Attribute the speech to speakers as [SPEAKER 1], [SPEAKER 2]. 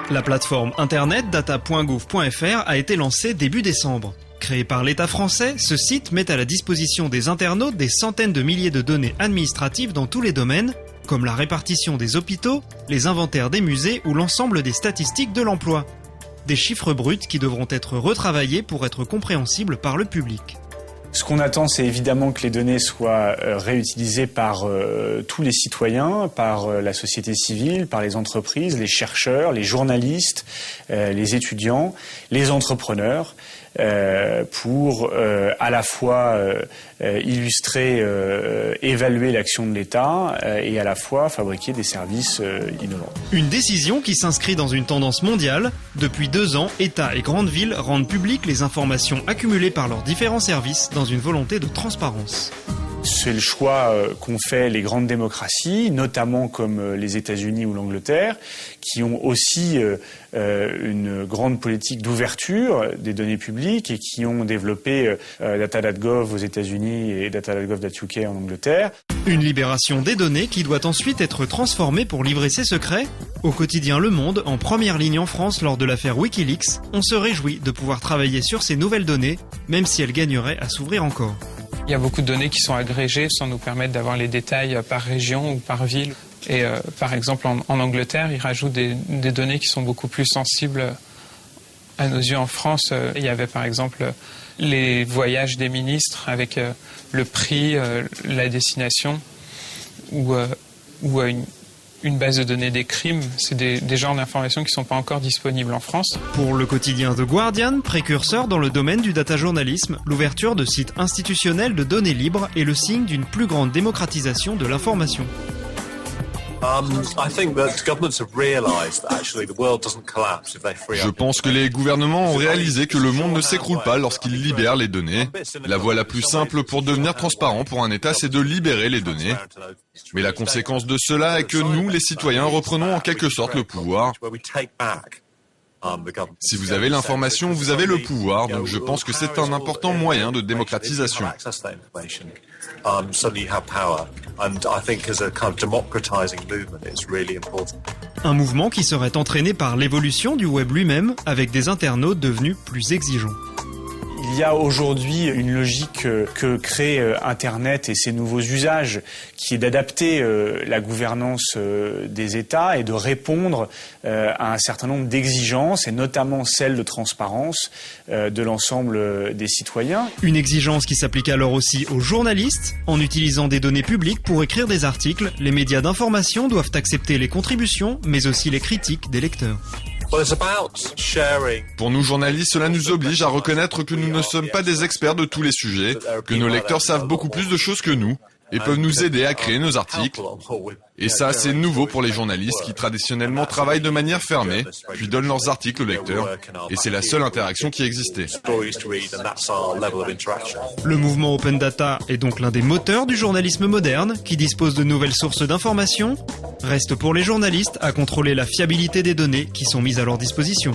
[SPEAKER 1] La plateforme internet data.gouv.fr a été lancée début décembre. Créé par l'État français, ce site met à la disposition des internautes des centaines de milliers de données administratives dans tous les domaines, comme la répartition des hôpitaux, les inventaires des musées ou l'ensemble des statistiques de l'emploi. Des chiffres bruts qui devront être retravaillés pour être compréhensibles par le public.
[SPEAKER 2] Ce qu'on attend, c'est évidemment que les données soient réutilisées par tous les citoyens, par la société civile, par les entreprises, les chercheurs, les journalistes, les étudiants, les entrepreneurs, pour à la fois illustrer, évaluer l'action de l'État et à la fois fabriquer des services innovants.
[SPEAKER 1] Une décision qui s'inscrit dans une tendance mondiale. Depuis 2 ans, États et grandes villes rendent publiques les informations accumulées par leurs différents services dans une volonté de transparence.
[SPEAKER 2] C'est le choix qu'ont fait les grandes démocraties, notamment comme les États-Unis ou l'Angleterre, qui ont aussi une grande politique d'ouverture des données publiques et qui ont développé data.gov aux États-Unis et data.gov.uk en Angleterre.
[SPEAKER 1] Une libération des données qui doit ensuite être transformée pour livrer ses secrets. Au quotidien Le Monde, en première ligne en France lors de l'affaire Wikileaks, on se réjouit de pouvoir travailler sur ces nouvelles données, même si elles gagneraient à s'ouvrir encore.
[SPEAKER 3] Il y a beaucoup de données qui sont agrégées sans nous permettre d'avoir les détails par région ou par ville. Et par exemple, en Angleterre, ils rajoutent des données qui sont beaucoup plus sensibles à nos yeux en France. Il y avait par exemple les voyages des ministres avec le prix, la destination ou une base de données des crimes. C'est des genres d'informations qui ne sont pas encore disponibles en France.
[SPEAKER 1] Pour le quotidien The Guardian, précurseur dans le domaine du data-journalisme, l'ouverture de sites institutionnels de données libres est le signe d'une plus grande démocratisation de l'information.
[SPEAKER 4] Je pense que les gouvernements ont réalisé que le monde ne s'écroule pas lorsqu'ils libèrent les données. La voie la plus simple pour devenir transparent pour un État, c'est de libérer les données. Mais la conséquence de cela est que nous, les citoyens, reprenons en quelque sorte le pouvoir. Si vous avez l'information, vous avez le pouvoir, donc je pense que c'est un important moyen de démocratisation.
[SPEAKER 1] Un mouvement qui serait entraîné par l'évolution du web lui-même, avec des internautes devenus plus exigeants.
[SPEAKER 2] Il y a aujourd'hui une logique que crée Internet et ses nouveaux usages, qui est d'adapter la gouvernance des États et de répondre à un certain nombre d'exigences, et notamment celle de transparence de l'ensemble des citoyens.
[SPEAKER 1] Une exigence qui s'applique alors aussi aux journalistes. En utilisant des données publiques pour écrire des articles, les médias d'information doivent accepter les contributions, mais aussi les critiques des lecteurs.
[SPEAKER 4] Pour nous journalistes, cela nous oblige à reconnaître que nous ne sommes pas des experts de tous les sujets, que nos lecteurs savent beaucoup plus de choses que nous et peuvent nous aider à créer nos articles. Et ça, c'est nouveau pour les journalistes qui traditionnellement travaillent de manière fermée, puis donnent leurs articles aux lecteurs. Et c'est la seule interaction qui existait.
[SPEAKER 1] Le mouvement Open Data est donc l'un des moteurs du journalisme moderne, qui dispose de nouvelles sources d'informations. Reste pour les journalistes à contrôler la fiabilité des données qui sont mises à leur disposition.